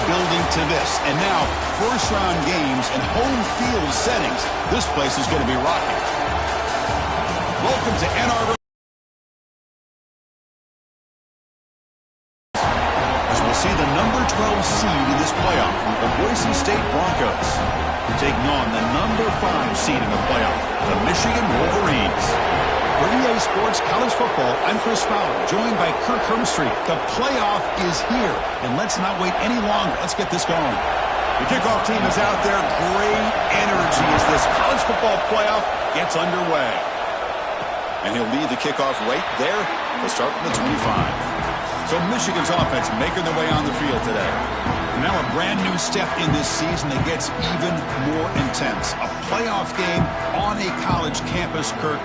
building to this. And now, first-round games and home field settings. This place is going to be rocking. Welcome to Ann Arbor. As we'll see the number 12 seed in this playoff, the Boise State Broncos, taking on the number 5 seed in the playoff, the Michigan Wolverines. For EA Sports College Football, I'm Chris Fowler, joined by Kirk Hermstreet. The playoff is here, and let's not wait any longer. Let's get this going. The kickoff team is out there. Great energy as this college football playoff gets underway. And he'll lead the kickoff right there. They'll start from the 25. So Michigan's offense making their way on the field today. Now a brand new step in this season that gets even more intense. A playoff game on a college campus, Kirk.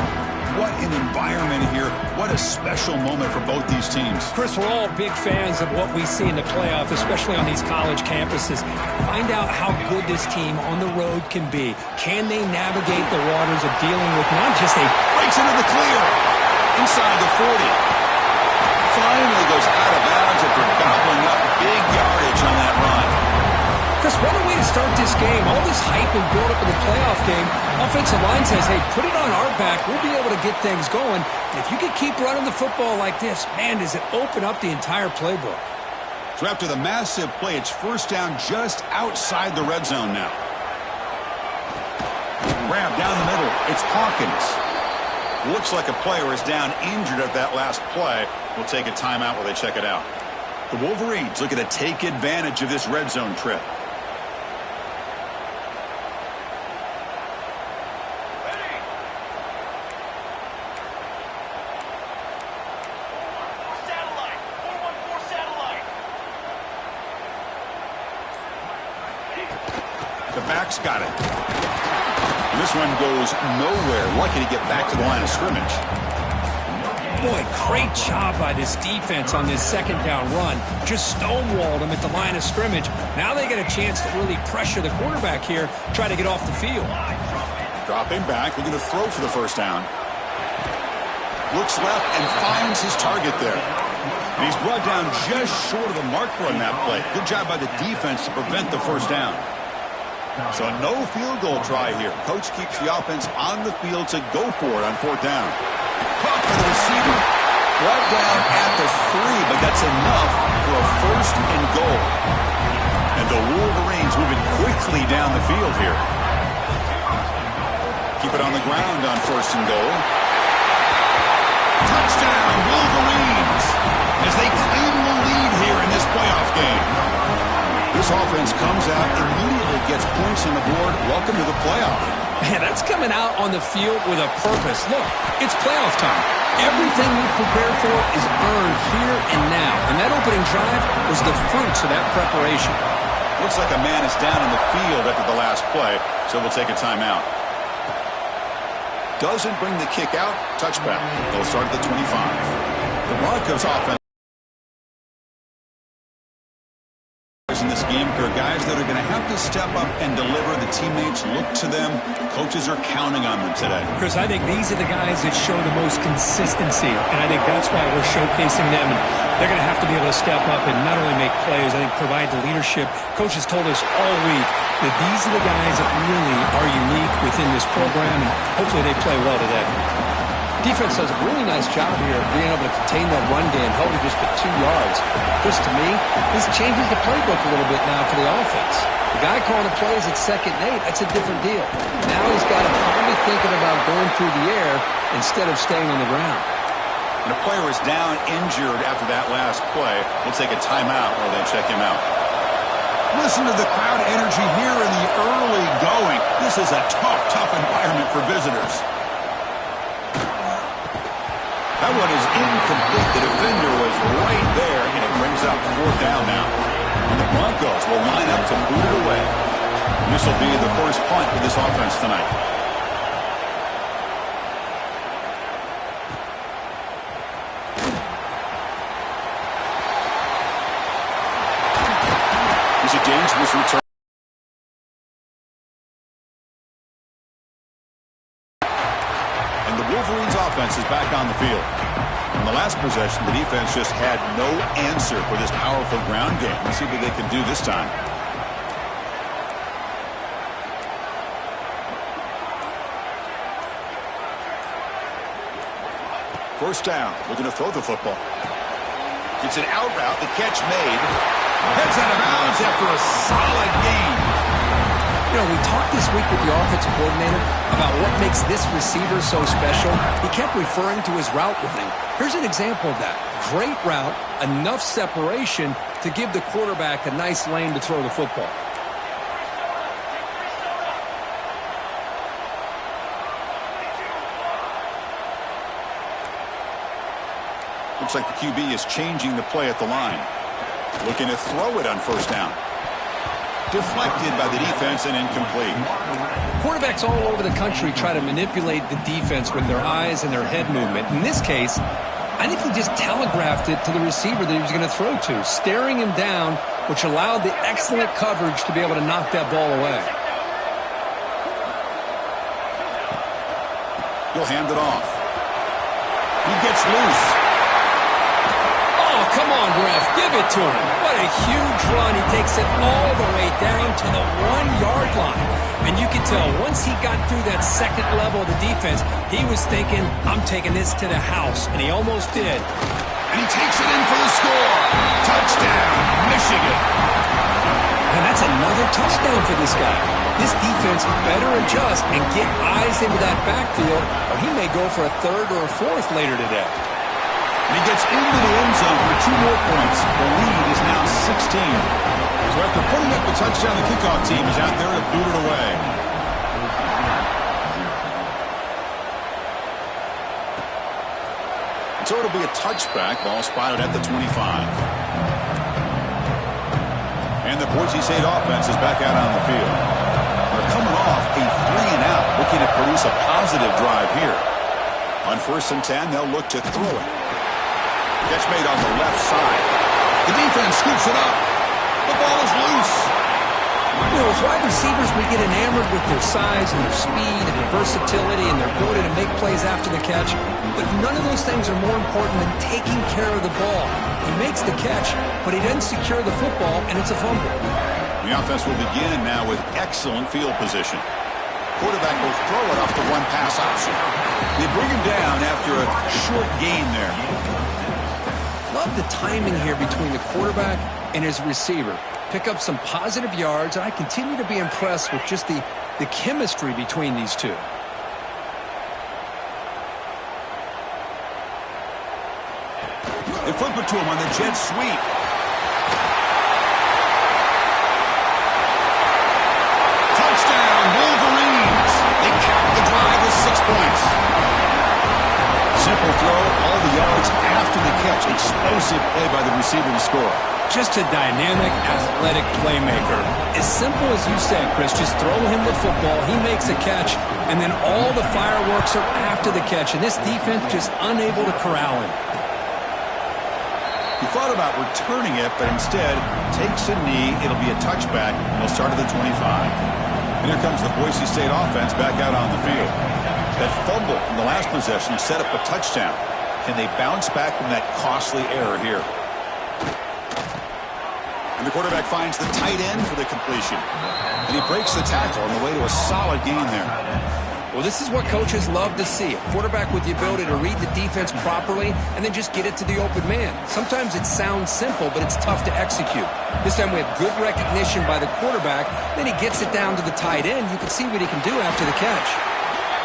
What an environment here. What a special moment for both these teams. Chris, we're all big fans of what we see in the playoff, especially on these college campuses. Find out how good this team on the road can be. Can they navigate the waters of dealing with not just a... Breaks into the clear. Inside the 40. Finally goes out of bounds after gobbling up big yardage on that run. Chris, what a way to start this game. All this hype and build-up in the playoff game. Offensive line says, hey, put it on our back. We'll be able to get things going. And if you can keep running the football like this, man, does it open up the entire playbook. So after the massive play, it's first down just outside the red zone now. Grab down the middle. It's Hawkins. Looks like a player is down injured at that last play. We'll take a timeout while they check it out. The Wolverines looking to take advantage of this red zone trip. The back's got it. And this one goes nowhere. Lucky to get back to the line of scrimmage. Boy, great job by this defense on this second down run. Just stonewalled them at the line of scrimmage. Now they get a chance to really pressure the quarterback here, try to get off the field. Dropping back, looking to throw for the first down. Looks left and finds his target there. And he's brought down just short of the marker on that play. Good job by the defense to prevent the first down. So no field goal try here. Coach keeps the offense on the field to go for it on fourth down. Caught by the receiver. Brought down at the 3, but that's enough for a first and goal. And the Wolverines moving quickly down the field here. Keep it on the ground on first and goal. Touchdown, Wolverines, as they claim the lead here in this playoff game. This offense comes out, immediately gets points on the board. Welcome to the playoff. Man, that's coming out on the field with a purpose. Look, it's playoff time. Everything we prepared for is earned here and now. And that opening drive was the fruits of that preparation. Looks like a man is down in the field after the last play, so we'll take a timeout. Doesn't bring the kick out. Touchback. They'll start at the 25. The Broncos offense in this game are guys that are going to have to step up and deliver. The teammates look to them. Coaches are counting on them today. Chris, I think these are the guys that show the most consistency, and I think that's why we're showcasing them. And they're going to have to be able to step up and not only make plays, I think provide the leadership. Coaches told us all week that these are the guys that really are unique within this program, and hopefully they play well today. Defense does a really nice job here of being able to contain that run game, held it just to 2 yards. Chris, to me, this changes the playbook a little bit now for the offense. The guy calling the plays at 2nd and 8, that's a different deal. Now he's got to probably thinking about going through the air instead of staying on the ground. And a player is down injured after that last play. We'll take a timeout while they check him out. Listen to the crowd energy here in the early going. This is a tough environment for visitors. That one is incomplete. The defender was right there, and it brings up fourth down now. And the Broncos will line up to boot it away. This will be the first punt for this offense tonight. It's a dangerous return. And the Wolverines offense is back on the field. In the last possession, possession, the defense just had no answer for this powerful ground game. Let's see what they can do this time. First down, looking to throw the football. It's an out route, the catch made. Heads out of bounds after a solid gain. You know, we talked this week with the offensive coordinator about what makes this receiver so special. He kept referring to his route running. Here's an example of that. Great route, enough separation to give the quarterback a nice lane to throw the football. Looks like the QB is changing the play at the line. Looking to throw it on first down. Deflected by the defense and incomplete. Quarterbacks all over the country try to manipulate the defense with their eyes and their head movement. In this case, I think he just telegraphed it to the receiver that he was going to throw to, staring him down, which allowed the excellent coverage to be able to knock that ball away. He'll hand it off. He gets loose. Oh, come on, ref. Give it to him. What a huge run. He takes it all the way down to the 1-yard line. And you can tell once he got through that second level of the defense, he was thinking, I'm taking this to the house. And he almost did. And he takes it in for the score. Touchdown, Michigan. And that's another touchdown for this guy. This defense better adjust and get eyes into that backfield, or he may go for a third or a fourth later today. And he gets into the end zone for 2 more points. The lead is now 16. So after putting up the touchdown, the kickoff team is out there to boot it away. And so it'll be a touchback. Ball spotted at the 25. And the Boise State offense is back out on the field. They're coming off a 3-and-out, looking to produce a positive drive here. On 1st and 10, they'll look to throw it. Catch made on the left side. The defense scoops it up. The ball is loose. You know, as wide receivers, we get enamored with their size and their speed and their versatility and their ability to make plays after the catch. But none of those things are more important than taking care of the ball. He makes the catch, but he doesn't secure the football, and it's a fumble. The offense will begin now with excellent field position. Quarterback will throw it off the one pass option. They bring him down after a short gain there. Love the timing here between the quarterback and his receiver. Pick up some positive yards, and I continue to be impressed with just the chemistry between these two. They flip it to him on the jet sweep. Touchdown, Wolverines! They cap the drive with 6 points. Simple throw, all the yards after the catch. Explosive play by the receiver to score. Just a dynamic, athletic playmaker. As simple as you said, Chris, just throw him the football, he makes a catch, and then all the fireworks are after the catch, and this defense just unable to corral him. He thought about returning it, but instead takes a knee. It'll be a touchback. He'll start at the 25. And here comes the Boise State offense back out on the field. That fumble in the last possession set up a touchdown. Can they bounce back from that costly error here? And the quarterback finds the tight end for the completion. And he breaks the tackle on the way to a solid gain there. Well, this is what coaches love to see. A quarterback with the ability to read the defense properly and then just get it to the open man. Sometimes it sounds simple, but it's tough to execute. This time we have good recognition by the quarterback. Then he gets it down to the tight end. You can see what he can do after the catch.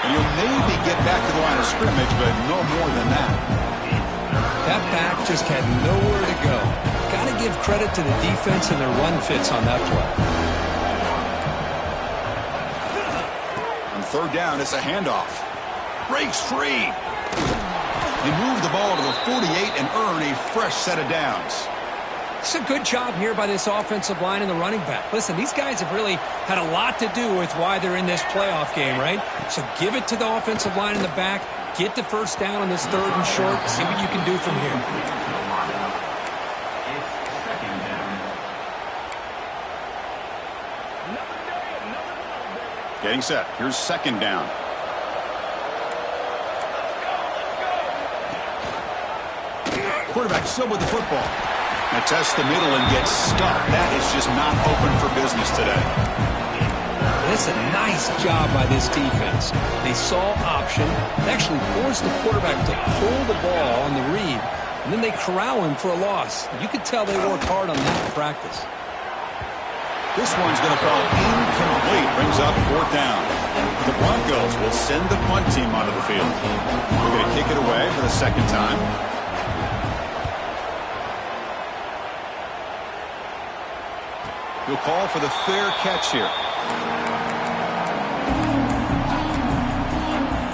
And he'll maybe get back to the line of scrimmage, but no more than that. That back just had nowhere to go. Got to give credit to the defense and their run fits on that play. On 3rd down, it's a handoff. Breaks free. They move the ball to the 48 and earn a fresh set of downs. It's a good job here by this offensive line and the running back. Listen, these guys have really had a lot to do with why they're in this playoff game, right? So give it to the offensive line in the back. Get the first down on this 3rd and short. See what you can do from here. Getting set. Here's 2nd down. quarterback still with the football. Now tests the middle and gets stuffed. That is just not open for business today. That's a nice job by this defense. They saw option, actually forced the quarterback to pull the ball on the read, and then they corral him for a loss. You could tell they worked hard on that in practice. This one's going to fall incomplete. Brings up 4th down. The Broncos will send the punt team onto the field. We're going to kick it away for the 2nd time. He'll call for the fair catch here.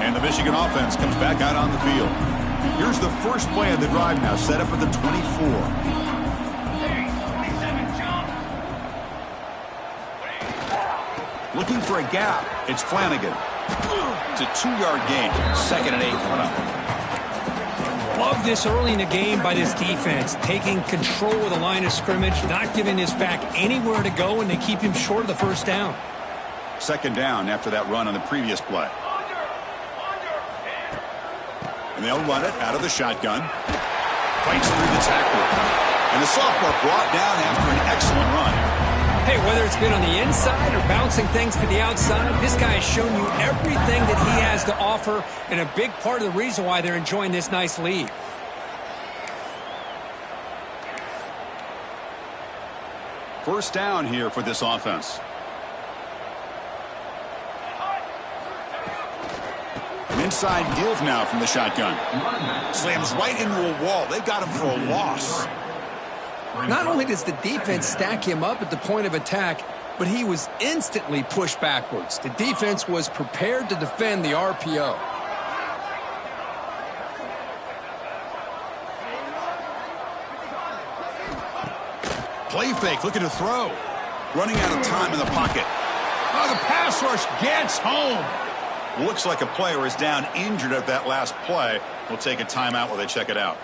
And the Michigan offense comes back out on the field. Here's the first play of the drive now, set up at the 24. Looking for a gap. It's Flanagan. It's a 2-yard gain. 2nd and 8 coming up. Love this early in the game by this defense, taking control of the line of scrimmage, not giving this back anywhere to go, and they keep him short of the 1st down. 2nd down after that run on the previous play. And they'll run it out of the shotgun. Fights through the tackle. And the sophomore brought down after an excellent run. Hey, whether it's been on the inside or bouncing things to the outside, this guy has shown you everything that he has to offer, and a big part of the reason why they're enjoying this nice lead. First down here for this offense. An inside give now from the shotgun. Slams right into a wall. They got him for a loss. Not only does the defense stack him up at the point of attack, but he was instantly pushed backwards. The defense was prepared to defend the RPO. Play fake, looking to throw. Running out of time in the pocket. Oh, the pass rush gets home. Looks like a player is down injured at that last play. We'll take a timeout while they check it out.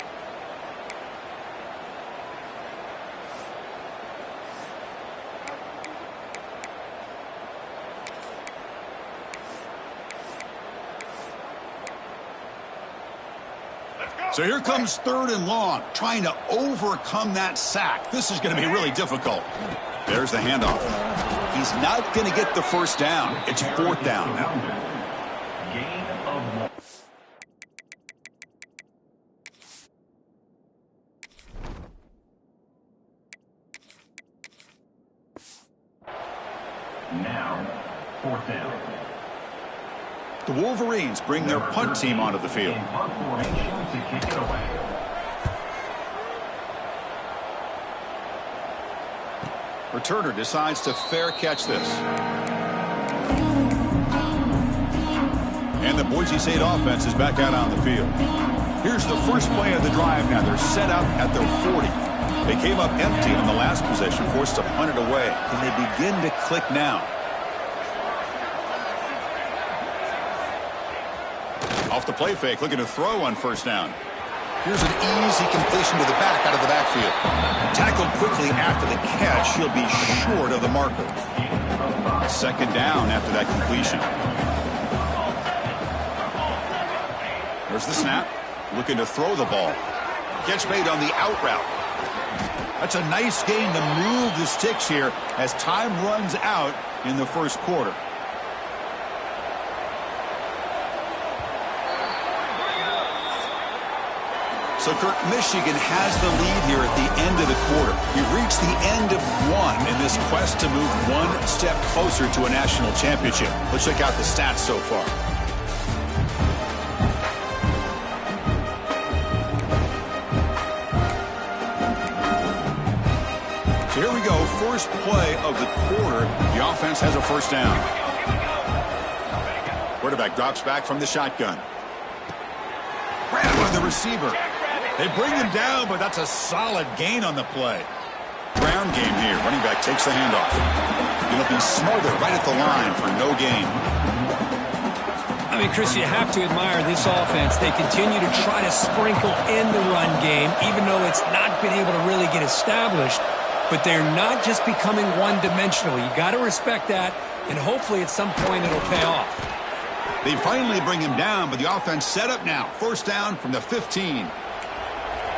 So here comes 3rd and long, trying to overcome that sack. This is going to be really difficult. There's the handoff. He's not going to get the 1st down. It's 4th down now. Now, 4th down. The Wolverines bring their punt team onto the field. Returner decides to fair catch this. And the Boise State offense is back out on the field. Here's the first play of the drive now. They're set up at their 40. They came up empty on the last possession, forced to punt it away. And they begin to click now. Off the play fake, looking to throw on 1st down. Here's an easy completion to the back out of the backfield. Tackled quickly after the catch. He'll be short of the marker. 2nd down after that completion. There's the snap. Looking to throw the ball. Catch made on the out route. That's a nice gain to move the sticks here as time runs out in the 1st quarter. So, Kirk, Michigan has the lead here at the end of the quarter. We've reached the end of one in this quest to move one step closer to a national championship. Let's check out the stats so far. So here we go. First play of the quarter. The offense has a 1st down. Quarterback drops back from the shotgun. Ran by the receiver. They bring him down, but that's a solid gain on the play. Ground game here. Running back takes the handoff. Going to be smothered right at the line for no gain. I mean, Chris, you have to admire this offense. They continue to try to sprinkle in the run game, even though it's not been able to really get established. But they're not just becoming one-dimensional. You got to respect that, and hopefully at some point it'll pay off. They finally bring him down, but the offense set up now. 1st down from the 15.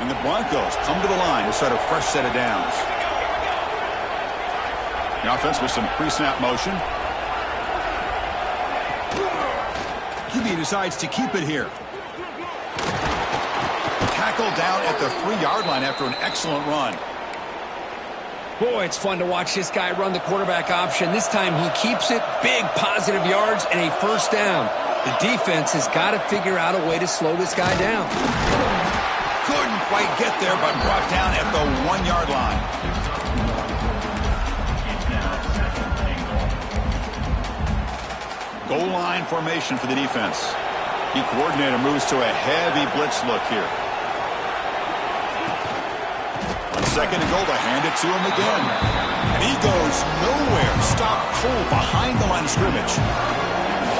And the Broncos come to the line to start a fresh set of downs. The offense with some pre-snap motion. QB decides to keep it here. Tackled down at the 3-yard line after an excellent run. Boy, it's fun to watch this guy run the quarterback option. This time he keeps it, big positive yards, and a first down. The defense has got to figure out a way to slow this guy down. Couldn't quite get there, but brought down at the 1-yard line. Goal line formation for the defense. The coordinator moves to a heavy blitz look here. On second and goal, to hand it to him again. And he goes nowhere. Stopped cold behind the line of scrimmage.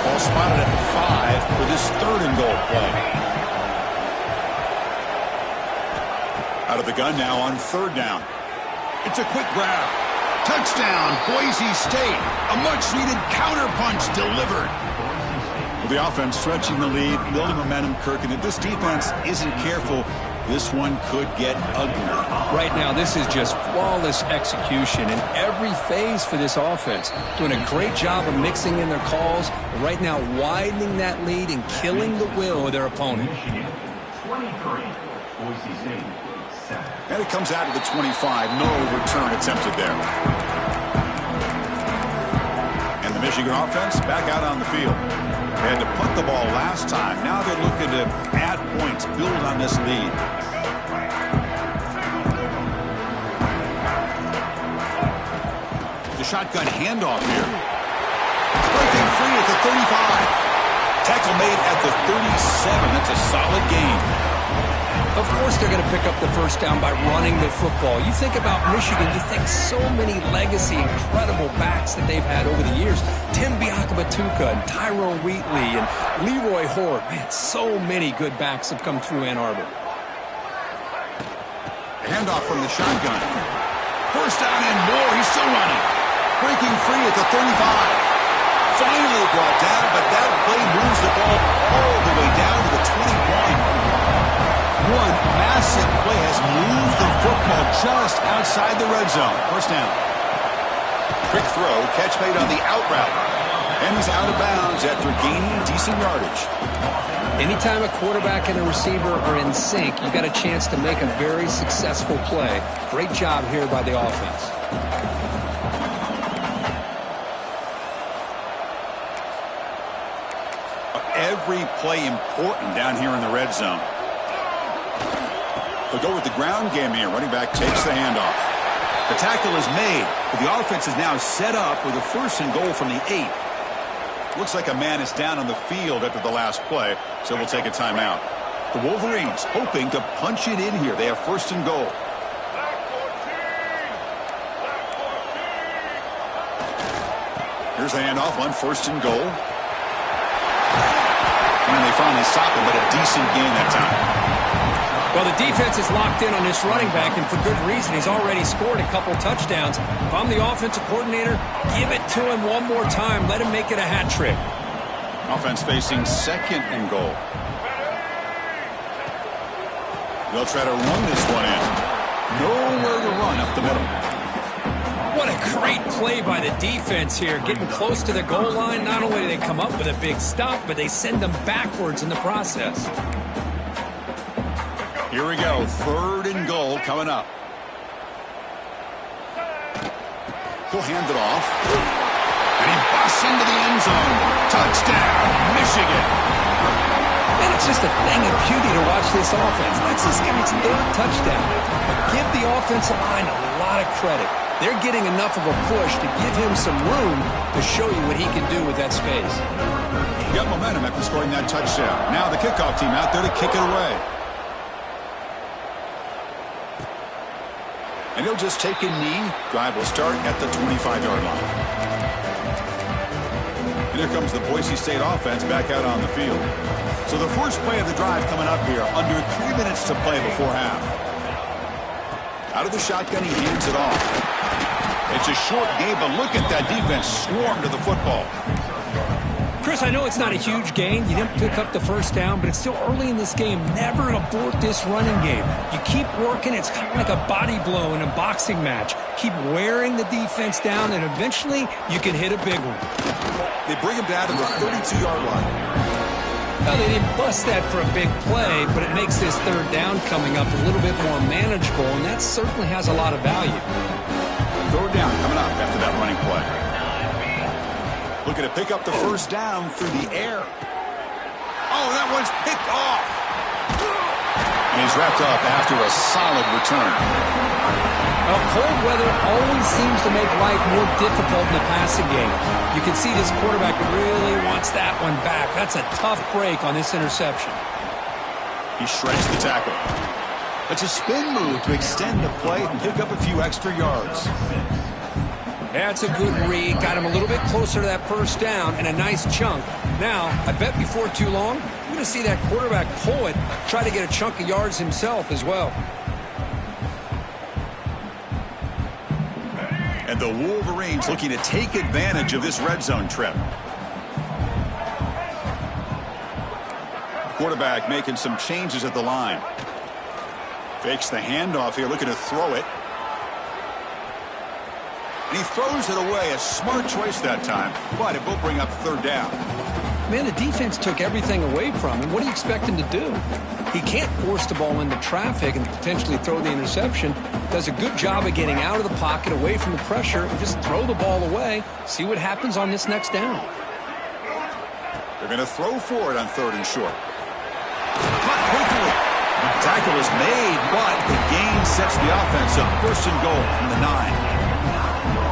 Ball spotted at the 5 for this third and goal play. Out of the gun now on third down. It's a quick grab. Touchdown, Boise State. A much-needed counterpunch delivered. With the offense stretching the lead, building momentum, Kirk, and if this defense isn't careful, this one could get ugly. Right now, this is just flawless execution in every phase for this offense. Doing a great job of mixing in their calls. Right now, widening that lead and killing the will of their opponent. 23, Boise State, 7. And it comes out to the 25. No return attempted there. And the Michigan offense back out on the field. They had to punt the ball last time. Now they're looking to add points, build on this lead. The shotgun handoff here. Breaking free at the 35. Tackle made at the 37. That's a solid gain. Of course they're going to pick up the first down by running the football. You think about Michigan, you think so many legacy, incredible backs that they've had over the years. Tim Biakabatuka and Tyrone Wheatley and Leroy Horde. Man, so many good backs have come through Ann Arbor. Handoff from the shotgun. First down and more. He's still running. Breaking free at the 35. Finally brought down, but that play moves the ball all the way down to the 21. One massive play has moved the football just outside the red zone. First down. Quick throw, catch made on the out route. And he's out of bounds after gaining decent yardage. Anytime a quarterback and a receiver are in sync, you got a chance to make a very successful play. Great job here by the offense. Every play important down here in the red zone. They'll go with the ground game here. Running back takes the handoff. The tackle is made, but the offense is now set up with a first and goal from the 8. Looks like a man is down on the field after the last play, so we'll take a timeout. The Wolverines hoping to punch it in here. They have first and goal. Here's the handoff on first and goal. And they finally stop him, but a decent gain that time. Well, the defense is locked in on this running back, and for good reason. He's already scored a couple touchdowns. If I'm the offensive coordinator, give it to him one more time. Let him make it a hat trick. Offense facing second and goal. They'll try to run this one in. Nowhere to run up the middle. What a great play by the defense here. Getting close to the goal line, not only do they come up with a big stop, but they send them backwards in the process. Here we go. Third and goal coming up. He'll hand it off. And he busts into the end zone. Touchdown, Michigan. Man, it's just a thing of beauty to watch this offense. That's this guy's third touchdown. But give the offensive line a lot of credit. They're getting enough of a push to give him some room to show you what he can do with that space. He got momentum after scoring that touchdown. Now the kickoff team out there to kick it away. And he'll just take a knee. Drive will start at the 25-yard line. And here comes the Boise State offense back out on the field. So the first play of the drive coming up here. Under 3 minutes to play before half. Out of the shotgun, he hands it off. It's a short game, but look at that defense swarm to the football. Chris, I know it's not a huge gain. You didn't pick up the first down, but it's still early in this game. Never abort this running game. You keep working. It's kind of like a body blow in a boxing match. Keep wearing the defense down, and eventually you can hit a big one. They bring him down to the 32-yard line. Well, they didn't bust that for a big play, but it makes this third down coming up a little bit more manageable, and that certainly has a lot of value. Third down coming up after that running play. Looking to pick up the first down through the air. Oh, that one's picked off. And he's wrapped up after a solid return. Well, cold weather always seems to make life more difficult in the passing game. You can see this quarterback really wants that one back. That's a tough break on this interception. He shreds the tackle. It's a spin move to extend the play and pick up a few extra yards. That's a good read. Got him a little bit closer to that first down and a nice chunk. Now, I bet before too long, we're going to see that quarterback pull it, try to get a chunk of yards himself as well. And the Wolverines looking to take advantage of this red zone trip. Quarterback making some changes at the line. Fakes the handoff here, looking to throw it. And he throws it away. A smart choice that time, but it will bring up third down. Man, the defense took everything away from him. What do you expect him to do? He can't force the ball into traffic and potentially throw the interception. Does a good job of getting out of the pocket, away from the pressure, and just throw the ball away. See what happens on this next down. They're going to throw for it on third and short. Caught quickly. Tackle is made, but the gain sets the offense up. First and goal from the 9.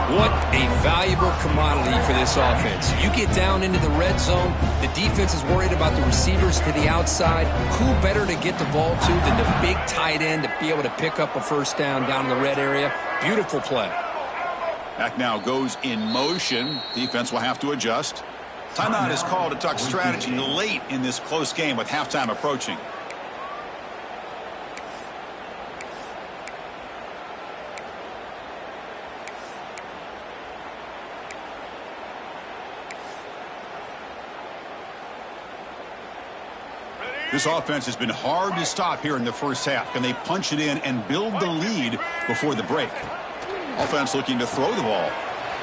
What a valuable commodity for this offense. You get down into the red zone, the defense is worried about the receivers to the outside. Who better to get the ball to than the big tight end to be able to pick up a first down in the red area? Beautiful play. Back now goes in motion. Defense will have to adjust. Timeout is called to talk strategy late in this close game with halftime approaching. This offense has been hard to stop here in the first half. Can they punch it in and build the lead before the break? Offense looking to throw the ball.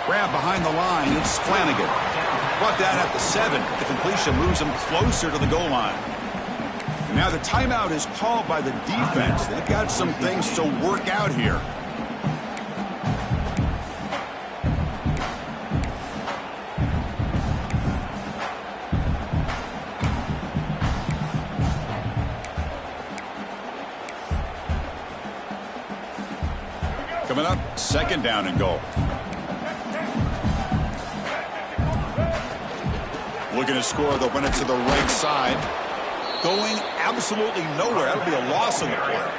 Grab behind the line. It's Flanagan. Brought down at the 7. The completion moves him closer to the goal line. And now the timeout is called by the defense. They've got some things to work out here. Coming up, second down and goal. Looking to score, they'll run it to the right side. Going absolutely nowhere. That'll be a loss on the play.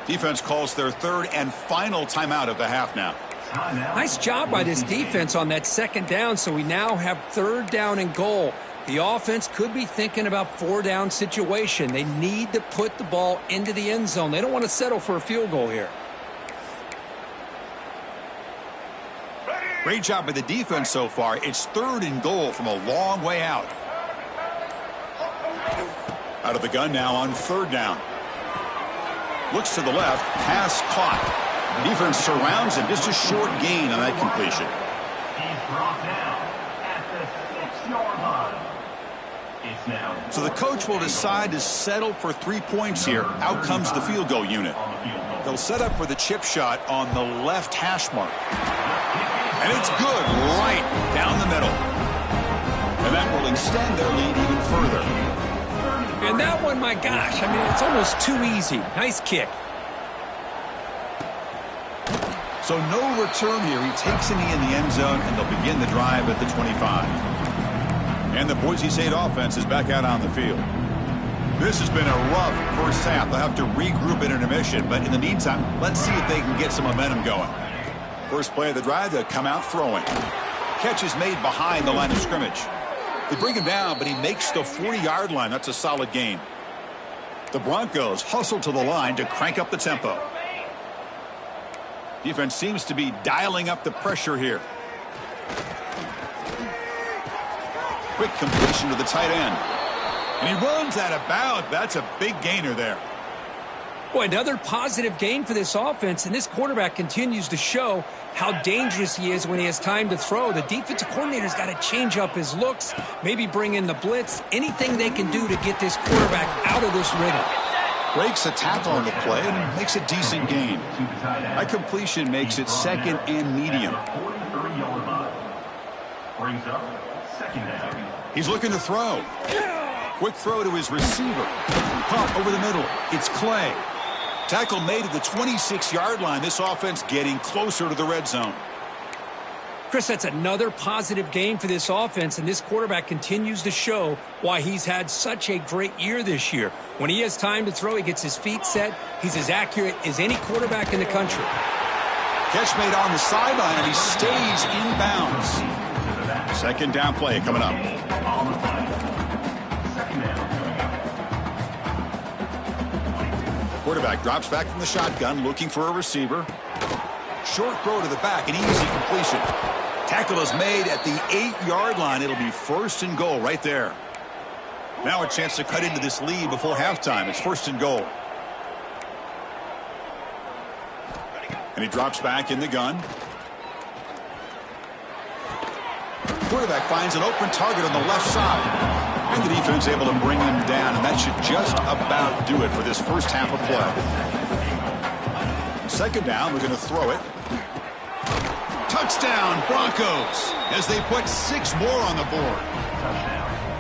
Defense calls their third and final timeout of the half now. Nice job by this defense on that second down, so we now have third down and goal. The offense could be thinking about four-down situation. They need to put the ball into the end zone. They don't want to settle for a field goal here. Great job by the defense so far. It's third and goal from a long way out. Out of the gun now on third down. Looks to the left. Pass caught. Defense surrounds him. Just a short gain on that completion. He's brought down at the 6-yard line. It's now. So the coach will decide to settle for 3 points here. Out comes the field goal unit. They'll set up for the chip shot on the left hash mark. And it's good right down the middle. And that will extend their lead even further. And that one, my gosh, I mean, it's almost too easy. Nice kick. So no return here. He takes a knee in the end zone, and they'll begin the drive at the 25. And the Boise State offense is back out on the field. This has been a rough first half. They'll have to regroup at intermission, but in the meantime, let's see if they can get some momentum going. First play of the drive, they'll come out throwing. Catch is made behind the line of scrimmage. They bring him down, but he makes the 40-yard line. That's a solid gain. The Broncos hustle to the line to crank up the tempo. Defense seems to be dialing up the pressure here. Quick completion to the tight end. And he runs out of bounds. That's a big gainer there. Boy, another positive gain for this offense, and this quarterback continues to show how dangerous he is when he has time to throw. The defensive coordinator's got to change up his looks, maybe bring in the blitz, anything they can do to get this quarterback out of this rhythm. Breaks a tackle on the play and makes a decent gain. That completion makes it second and medium. He's looking to throw. Quick throw to his receiver. Pump over the middle. It's Clay. Tackle made at the 26-yard line. This offense getting closer to the red zone. Chris, that's another positive game for this offense, and this quarterback continues to show why he's had such a great year this year. When he has time to throw, he gets his feet set. He's as accurate as any quarterback in the country. Catch made on the sideline, and he stays in bounds. Second down play coming up. Quarterback drops back from the shotgun, looking for a receiver. Short throw to the back, an easy completion. Tackle is made at the 8-yard line. It'll be first and goal right there. Now a chance to cut into this lead before halftime. It's first and goal. And he drops back in the gun. Quarterback finds an open target on the left side. And the defense able to bring him down, and that should just about do it for this first half of play. Second down, we're going to throw it. Touchdown, Broncos, as they put 6 more on the board.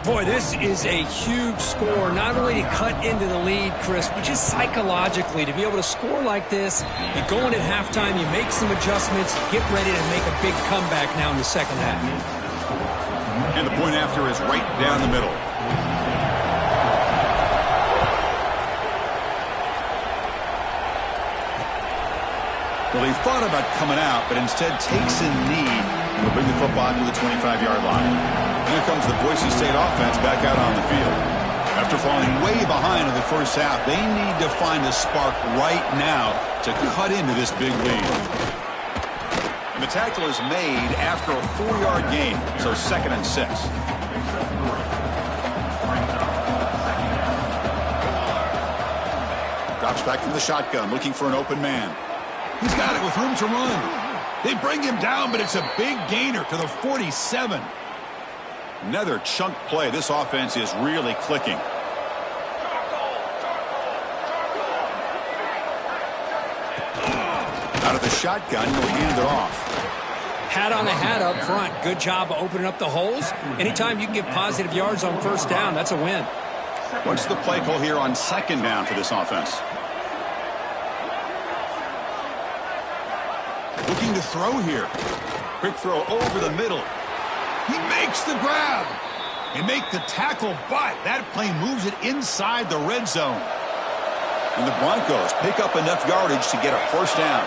Boy, this is a huge score, not only to cut into the lead, Chris, but just psychologically to be able to score like this. You go in at halftime, you make some adjustments, get ready to make a big comeback now in the second half. And the point after is right down the middle. Well, he thought about coming out, but instead takes a knee and will bring the football to the 25-yard line. Here comes the Boise State offense back out on the field. After falling way behind in the first half, they need to find a spark right now to cut into this big lead. And the tackle is made after a 4-yard gain, so second and 6. Drops back from the shotgun, looking for an open man. He's got it with room to run. They bring him down, but it's a big gainer to the 47. Another chunk play. This offense is really clicking. Out of the shotgun, he'll hand it off. Hat on the hat up front. Good job of opening up the holes. Anytime you can get positive yards on first down, that's a win. What's the play call here on second down for this offense? Looking to throw here. Quick throw over the middle. He makes the grab. They make the tackle, but that play moves it inside the red zone. And the Broncos pick up enough yardage to get a first down.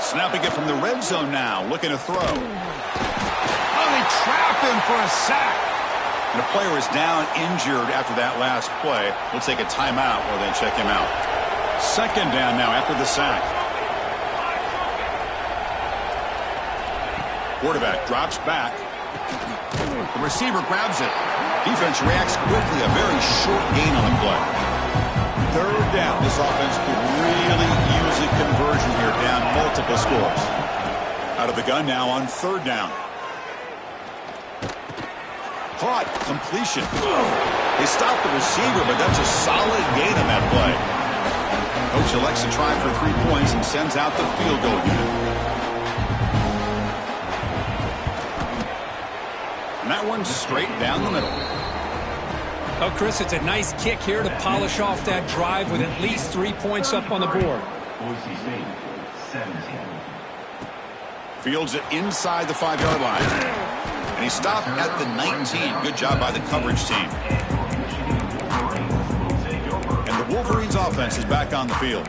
Snapping it from the red zone now, looking to throw. Oh, they trap him for a sack. And the player is down injured after that last play. We'll take a timeout or then check him out. Second down now after the sack. Quarterback drops back. The receiver grabs it. Defense reacts quickly. A very short gain on the play. Third down. This offense could really use a conversion here, down multiple scores. Out of the gun now on third down. Caught. Completion. They stop the receiver, but that's a solid gain on that play. Coach elects to try for 3 points and sends out the field goal unit. And that one's straight down the middle. Oh, Chris, it's a nice kick here to polish off that drive with at least 3 points up on the board. Boise State, 17. Fields it inside the 5-yard line. And he stopped at the 19. Good job by the coverage team. And the Wolverines offense is back on the field.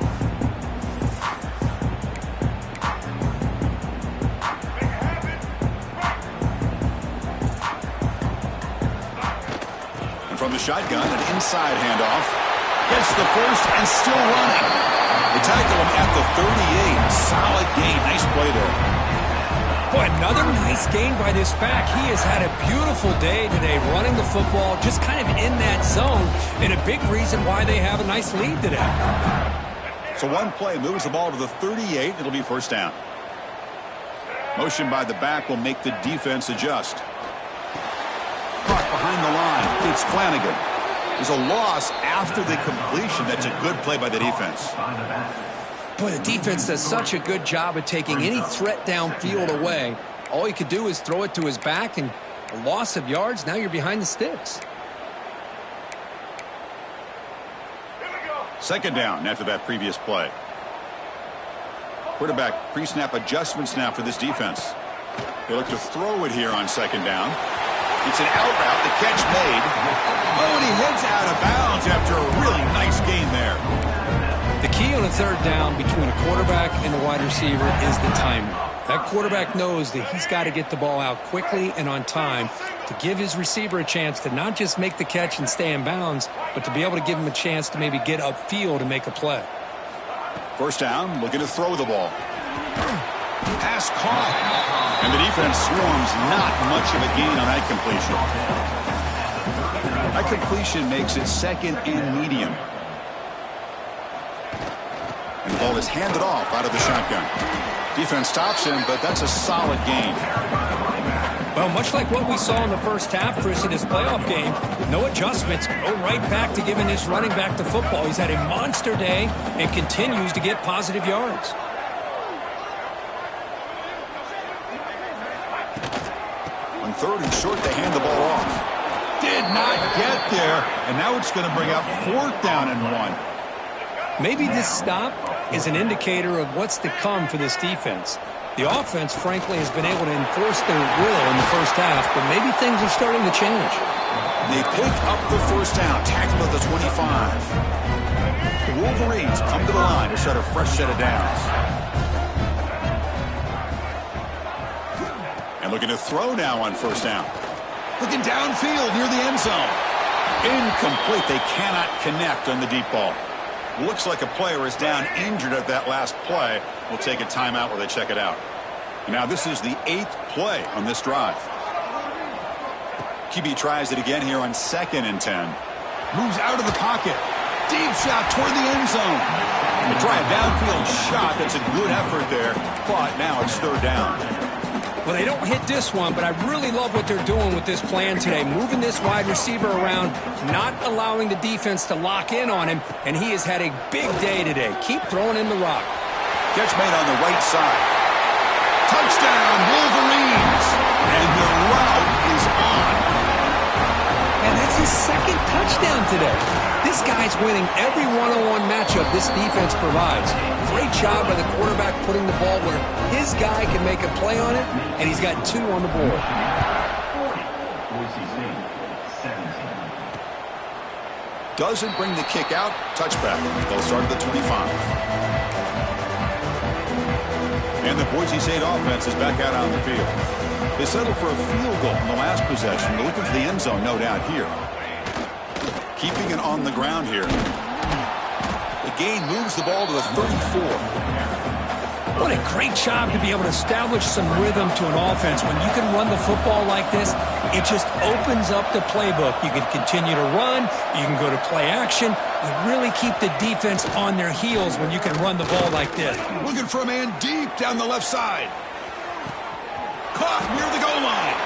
From the shotgun, an inside handoff. Gets the first and still running. They tackle him at the 38. Solid gain. Nice play there. Boy, another nice gain by this back. He has had a beautiful day today running the football, just kind of in that zone, and a big reason why they have a nice lead today. So one play moves the ball to the 38. It'll be first down. Motion by the back will make the defense adjust. Caught behind the line. It's Flanagan. There's a loss after the completion. That's a good play by the defense. Boy, the defense does such a good job of taking any threat downfield away. All he could do is throw it to his back, and a loss of yards, now you're behind the sticks. Second down after that previous play. Quarterback pre-snap adjustments now for this defense. They look to throw it here on second down. It's an out route. The catch made. Oh, and he heads out of bounds after a really nice gain there. The key on a third down between a quarterback and a wide receiver is the timing. That quarterback knows that he's got to get the ball out quickly and on time to give his receiver a chance to not just make the catch and stay in bounds, but to be able to give him a chance to maybe get upfield and make a play. First down, looking to throw the ball. Pass caught. And the defense swarms, not much of a gain on that completion. That completion makes it second and medium. And the ball is handed off out of the shotgun. Defense stops him, but that's a solid gain. Well, much like what we saw in the first half, Chris, in this playoff game, no adjustments, go right back to giving this running back the football. He's had a monster day and continues to get positive yards. On third and short, they hand the ball off. Did not get there, and now it's going to bring up fourth down and 1. Maybe this stop is an indicator of what's to come for this defense. The offense, frankly, has been able to enforce their will in the first half, but maybe things are starting to change. They pick up the first down, tackled at the 25. The Wolverines come to the line to start a fresh set of downs. And looking to throw now on first down. Looking downfield near the end zone. Incomplete. They cannot connect on the deep ball. Looks like a player is down injured at that last play. We'll take a timeout while they check it out. Now this is the 8th play on this drive. QB tries it again here on 2nd and 10. Moves out of the pocket. Deep shot toward the end zone. They try a downfield shot. That's a good effort there. But now it's third down. Well, they don't hit this one, but I really love what they're doing with this plan today. Moving this wide receiver around, not allowing the defense to lock in on him, and he has had a big day today. Keep throwing in the rock. Catch made on the right side. Touchdown, Wolverines! And the route is on. And that's his second touchdown today. This guy's winning every one-on-one matchup this defense provides. Great job by the quarterback putting the ball where his guy can make a play on it, and he's got 2 on the board. Doesn't bring the kick out. Touchback. They'll start at the 25. And the Boise State offense is back out on the field. They settled for a field goal in the last possession. They're looking for the end zone, no doubt, here. Keeping it on the ground here. The gain moves the ball to the 34. What a great job to be able to establish some rhythm to an offense. When you can run the football like this, it just opens up the playbook. You can continue to run. You can go to play action. You really keep the defense on their heels when you can run the ball like this. Looking for a man deep down the left side. Caught near the goal line.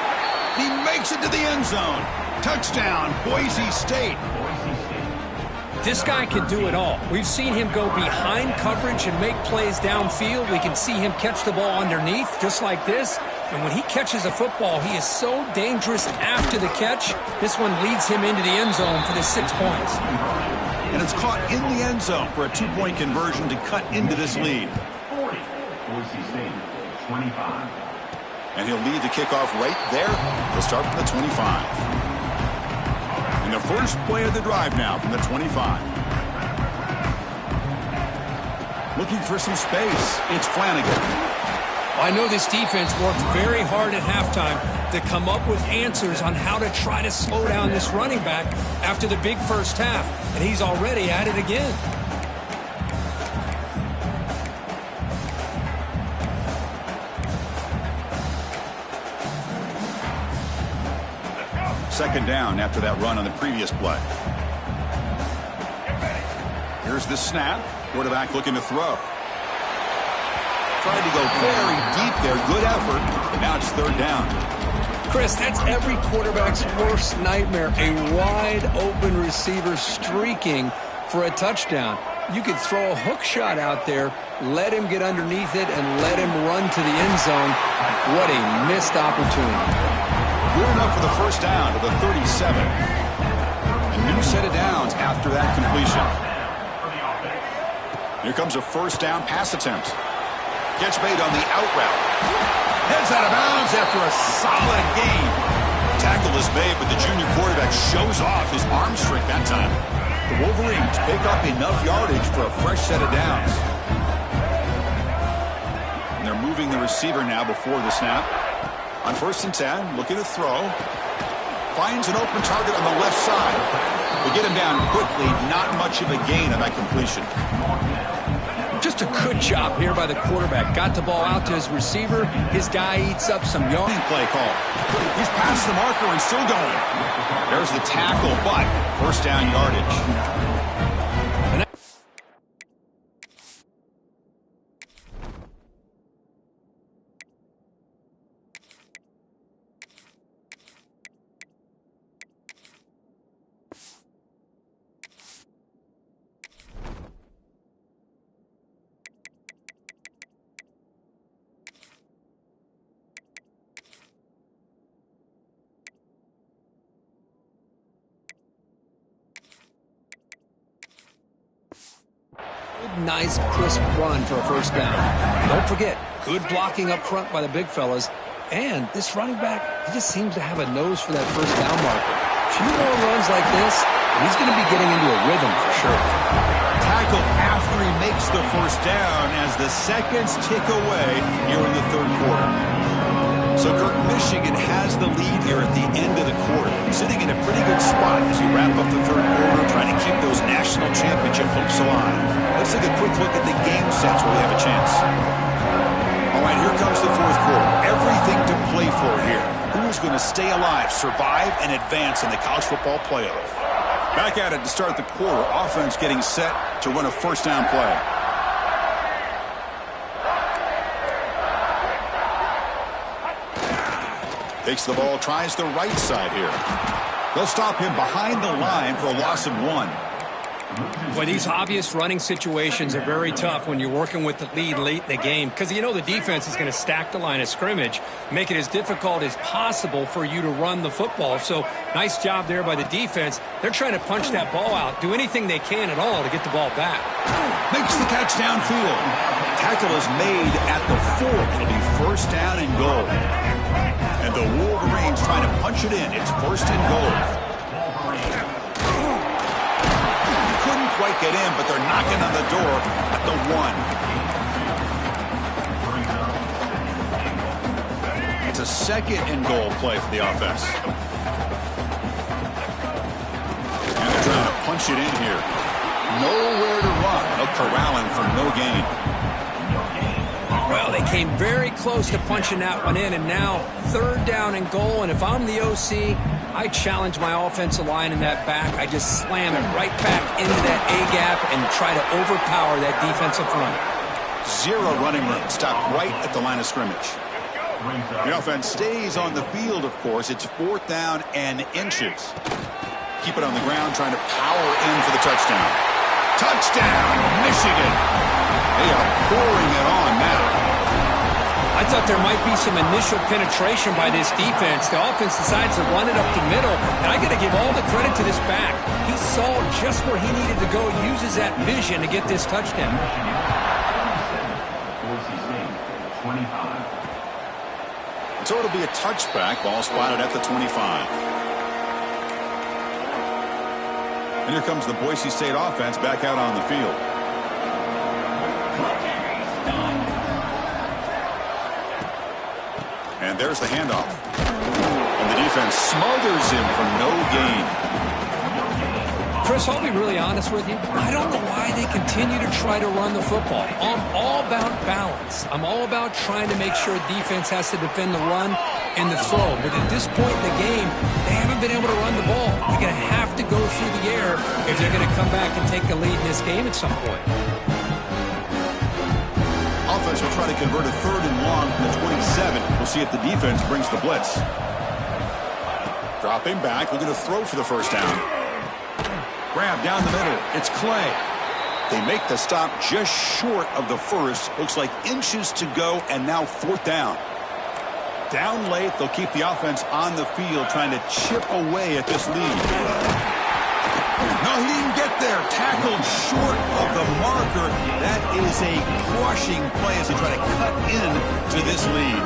He makes it to the end zone. Touchdown, Boise State. This guy can do it all. We've seen him go behind coverage and make plays downfield. We can see him catch the ball underneath, just like this. And when he catches a football, he is so dangerous after the catch. This one leads him into the end zone for the 6 points. And it's caught in the end zone for a 2-point conversion to cut into this lead. 40, Boise State, 25. And he'll lead the kickoff right there. He'll start from the 25. And the first play of the drive now from the 25. Looking for some space. It's Flanagan. I know this defense worked very hard at halftime to come up with answers on how to try to slow down this running back after the big first half. And he's already at it again. Second down after that run on the previous play. Here's the snap. Quarterback looking to throw. Tried to go very deep there. Good effort. And now it's third down. Chris, that's every quarterback's worst nightmare. A wide-open receiver streaking for a touchdown. You could throw a hook shot out there, let him get underneath it, and let him run to the end zone. What a missed opportunity. Good enough for the first down to the 37. A new set of downs after that completion. Here comes a first down pass attempt. Catch made on the out route. Heads out of bounds after a solid gain. Tackle is made, but the junior quarterback shows off his arm strength that time. The Wolverines pick up enough yardage for a fresh set of downs. And they're moving the receiver now before the snap. On 1st and 10, looking to throw. Finds an open target on the left side. They get him down quickly. Not much of a gain on that completion. Just a good job here by the quarterback. Got the ball out to his receiver. His guy eats up some yardage. Play call. He's past the marker and still going. There's the tackle, but first down yardage. Nice, crisp run for a first down. Don't forget, good blocking up front by the big fellas. And this running back, he just seems to have a nose for that first down marker. A few more runs like this, and he's going to be getting into a rhythm for sure. Tackle after he makes the first down as the seconds tick away here in the third quarter. So, Kurt, Michigan has the lead here at the end of the quarter, sitting in a pretty good spot as we wrap up the third quarter, trying to keep those national championship hopes alive. Let's take a quick look at the game sets where we have a chance. All right, here comes the fourth quarter. Everything to play for here. Who is going to stay alive, survive, and advance in the college football playoff? Back at it to start the quarter. Offense getting set to run a first down play. Takes the ball, tries the right side here. They'll stop him behind the line for a loss of 1. Boy, these obvious running situations are very tough when you're working with the lead late in the game because you know the defense is going to stack the line of scrimmage, make it as difficult as possible for you to run the football. So nice job there by the defense. They're trying to punch that ball out, do anything they can at all to get the ball back. Makes the catch downfield. Tackle is made at the 4. It'll be first down and goal. And the Wolverines trying to punch it in. It's first and goal. Couldn't quite get in, but they're knocking on the door at the 1. It's a second and goal play for the offense. And they're trying to punch it in here. Nowhere to run. They'll corral him for no gain. Well, they came very close to punching that one in, and now third down and goal. And if I'm the OC, I challenge my offensive line in that back. I just slam it right back into that A-gap and try to overpower that defensive front. 0 running room. Stop right at the line of scrimmage. The offense stays on the field, of course. It's 4th down and inches. Keep it on the ground, trying to power in for the touchdown. Touchdown, Michigan. They are pouring it on now. I thought there might be some initial penetration by this defense. The offense decides to run it up the middle, and I got to give all the credit to this back. He saw just where he needed to go, uses that vision to get this touchdown. So it'll be a touchback. Ball spotted at the 25. And here comes the Boise State offense back out on the field. And there's the handoff. And the defense smothers him for no gain. Chris, I'll be really honest with you. I don't know why they continue to try to run the football. I'm all about balance. I'm all about trying to make sure defense has to defend the run and the throw. But at this point in the game, they haven't been able to run the ball. They're going to have to go through the air if they're going to come back and take the lead in this game at some point. Offense will try to convert a 3rd and long from the 27. We'll see if the defense brings the blitz. Dropping back, looking to throw for the first down. Grab down the middle. It's Clay. They make the stop just short of the first. Looks like inches to go, and now 4th down. Down late, they'll keep the offense on the field, trying to chip away at this lead. No, he didn't get there. Tackled short of the marker. That is a crushing play as they try to cut in to this lead.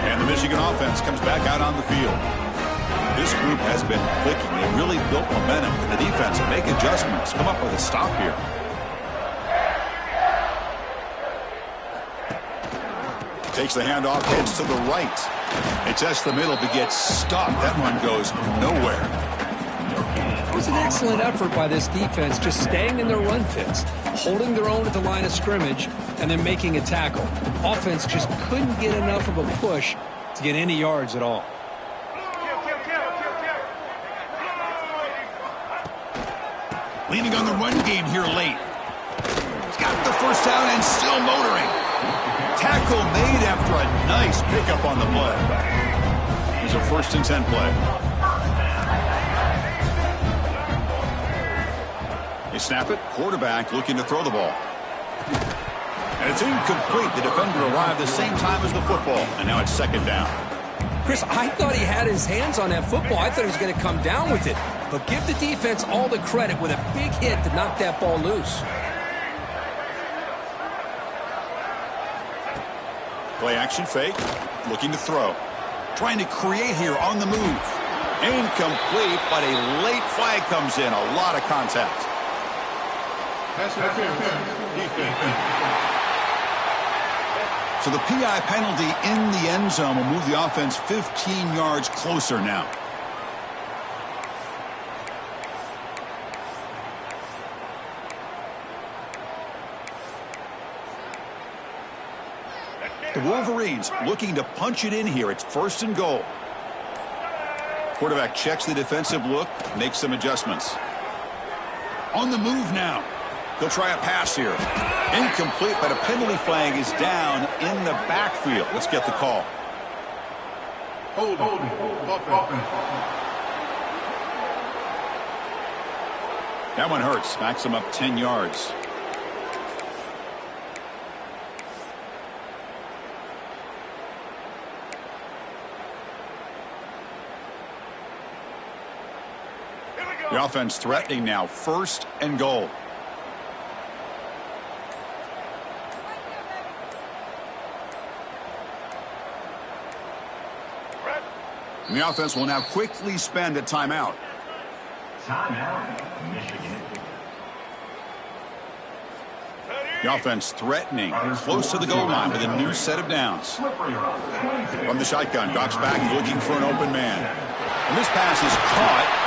And the Michigan offense comes back out on the field. This group has been clicking. They really built momentum. Can the defense make adjustments? Come up with a stop here. Takes the handoff, heads to the right. It tests the middle to get stopped. That one goes nowhere. It was an excellent effort by this defense, just staying in their run fits, holding their own at the line of scrimmage, and then making a tackle. Offense just couldn't get enough of a push to get any yards at all. Leaning on the run game here late. He's got the first down and still motoring. Tackle made after a nice pickup on the play. Here's a 1st and 10 play. They snap it. Quarterback looking to throw the ball. And it's incomplete. The defender arrived the same time as the football. And now it's 2nd down. Chris, I thought he had his hands on that football. I thought he was going to come down with it. But give the defense all the credit with a big hit to knock that ball loose. Play action fake. Looking to throw. Trying to create here on the move. Incomplete, but a late flag comes in. A lot of contact. So the PI penalty in the end zone will move the offense 15 yards closer now. The Wolverines looking to punch it in here. It's 1st and goal. Quarterback checks the defensive look, makes some adjustments. On the move now. He'll try a pass here. Incomplete, but a penalty flag is down in the backfield. Let's get the call. That one hurts. Backs him up 10 yards. The offense threatening now. 1st and goal. And the offense will now quickly spend a timeout. Timeout, Michigan. The offense threatening, close to the goal line with a new set of downs. From the shotgun, drops back, looking for an open man. And this pass is caught.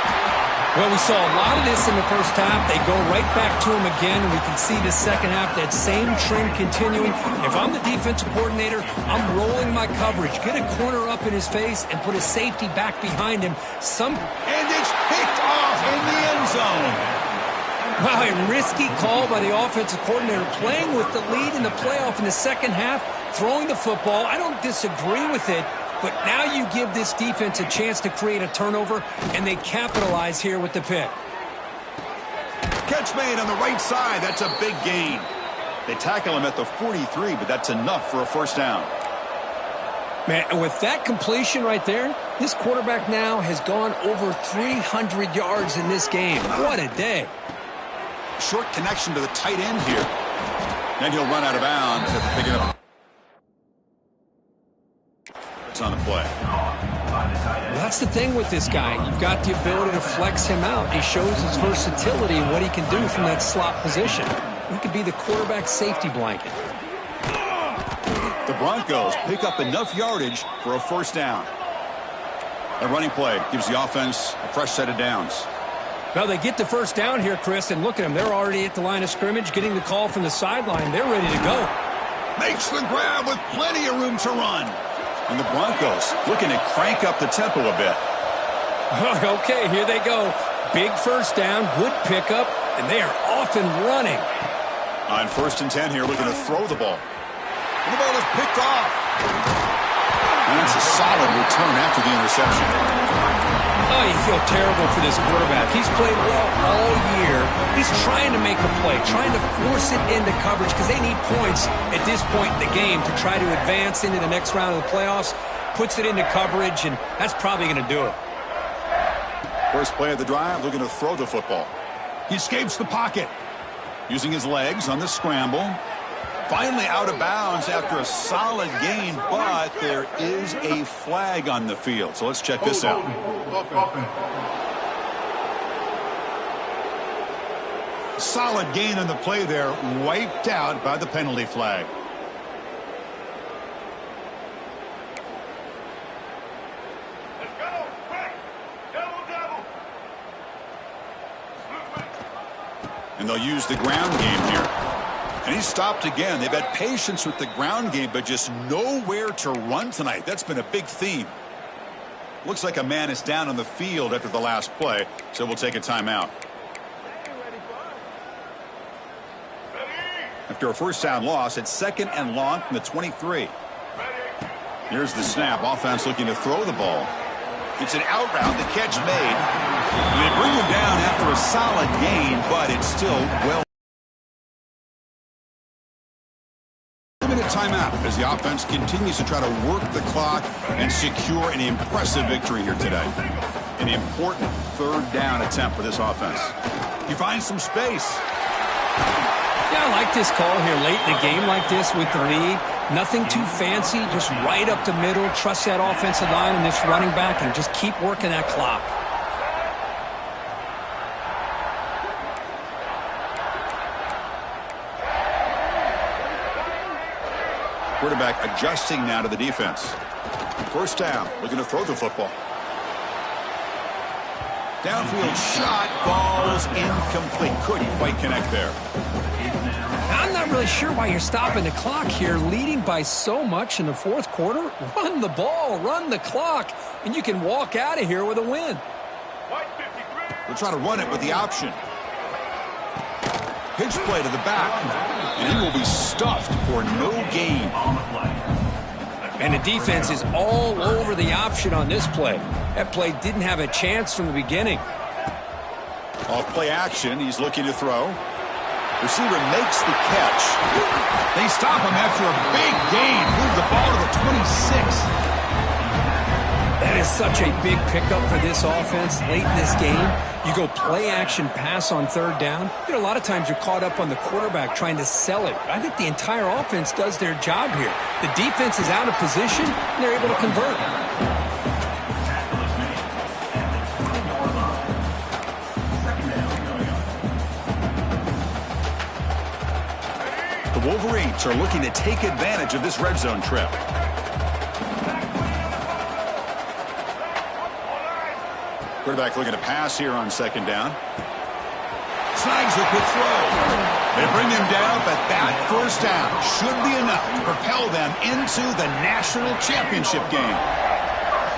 Well, we saw a lot of this in the first half. They go right back to him again, and we can see the second half, that same trend continuing. If I'm the defensive coordinator, I'm rolling my coverage. Get a corner up in his face and put a safety back behind him. And it's picked off in the end zone. Wow, a risky call by the offensive coordinator, playing with the lead in the playoff in the second half, throwing the football. I don't disagree with it. But now you give this defense a chance to create a turnover, and they capitalize here with the pick. Catch made on the right side. That's a big gain. They tackle him at the 43, but that's enough for a 1st down. Man, and with that completion right there, this quarterback now has gone over 300 yards in this game. What a day. Short connection to the tight end here. Then he'll run out of bounds after picking up. On the play. That's the thing with this guy. You've got the ability to flex him out. He shows his versatility and what he can do from that slot position. He could be the quarterback safety blanket. The Broncos pick up enough yardage for a 1st down. A running play gives the offense a fresh set of downs. Well, they get the first down here, Chris, and look at them. They're already at the line of scrimmage, getting the call from the sideline. They're ready to go. Makes the grab with plenty of room to run. And the Broncos looking to crank up the tempo a bit. Okay, here they go. Big first down, good pickup, and they are off and running. On 1st and 10 here, looking to throw the ball. And the ball is picked off. And it's a solid return after the interception. Oh, you feel terrible for this quarterback. He's played well all year. He's trying to make a play, trying to force it into coverage because they need points at this point in the game to try to advance into the next round of the playoffs. Puts it into coverage, and that's probably going to do it. First play of the drive, looking to throw the football. He escapes the pocket. Using his legs on the scramble. Finally out of bounds after a solid gain, but there is a flag on the field. So let's check this out. Solid gain on the play there, wiped out by the penalty flag. And they'll use the ground game here. And he's stopped again. They've had patience with the ground game, but just nowhere to run tonight. That's been a big theme. Looks like a man is down on the field after the last play, so we'll take a timeout. After a first down loss, it's 2nd and long from the 23. Here's the snap. Offense looking to throw the ball. It's an out route. The catch made. And they bring him down after a solid gain, but it's still well. Timeout as the offense continues to try to work the clock and secure an impressive victory here today. An important 3rd down attempt for this offense. He finds some space. Yeah, I like this call here late in the game like this with the lead. Nothing too fancy, just right up the middle. Trust that offensive line and this running back and just keep working that clock. Quarterback adjusting now to the defense. First down, looking to throw the football. Downfield shot falls incomplete. Couldn't quite connect there. I'm not really sure why you're stopping the clock here, leading by so much in the 4th quarter. Run the ball, run the clock, and you can walk out of here with a win. We'll try to run it with the option. Pitch play to the back, and he will be stuffed for no gain. And the defense is all over the option on this play. That play didn't have a chance from the beginning. Off play action, he's looking to throw. Receiver makes the catch. They stop him after a big gain. Move the ball to the 26. That is such a big pickup for this offense late in this game. You go play action pass on 3rd down. You know, a lot of times you're caught up on the quarterback trying to sell it. I think the entire offense does their job here. The defense is out of position, and they're able to convert. The Wolverines are looking to take advantage of this red zone trip. Quarterback looking to pass here on 2nd down. Snags a quick throw. They bring him down, but that first down should be enough to propel them into the national championship game.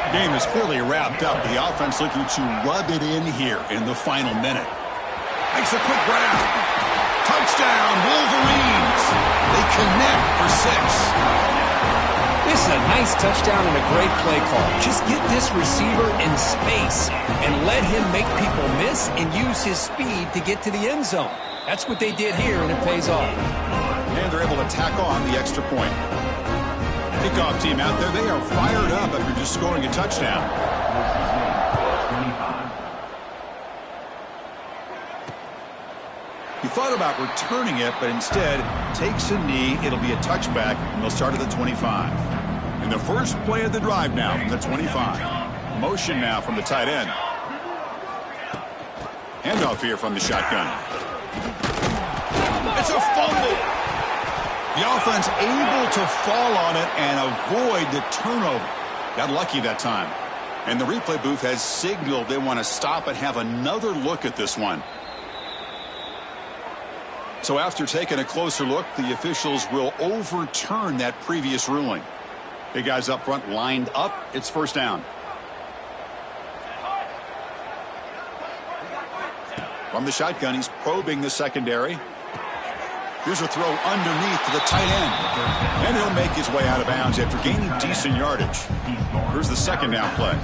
The game is clearly wrapped up. The offense looking to rub it in here in the final minute. Makes a quick grab. Touchdown, Wolverines. They connect for 6. This is a nice touchdown and a great play call. Just get this receiver in space and let him make people miss and use his speed to get to the end zone. That's what they did here, and it pays off. And they're able to tack on the extra point. Kickoff team out there, they are fired up after just scoring a touchdown. He thought about returning it, but instead takes a knee. It'll be a touchback, and they'll start at the 25. And the first play of the drive now from the 25. Motion now from the tight end. Handoff here from the shotgun. It's a fumble. The offense able to fall on it and avoid the turnover. Got lucky that time. And the replay booth has signaled they want to stop and have another look at this one. So after taking a closer look, the officials will overturn that previous ruling. The guys up front lined up. It's first down. From the shotgun, he's probing the secondary. Here's a throw underneath to the tight end. And he'll make his way out of bounds after gaining decent yardage. Here's the second down play.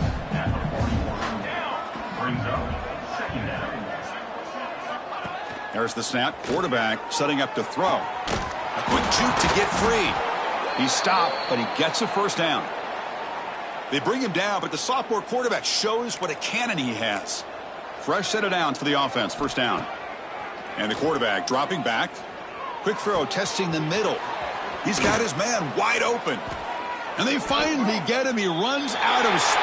There's the snap. Quarterback setting up to throw. A quick juke to get free. He stopped, but he gets a first down. They bring him down, but the sophomore quarterback shows what a cannon he has. Fresh set of downs for the offense. First down. And the quarterback dropping back. Quick throw testing the middle. He's got his man wide open. And they finally get him. He runs out of space.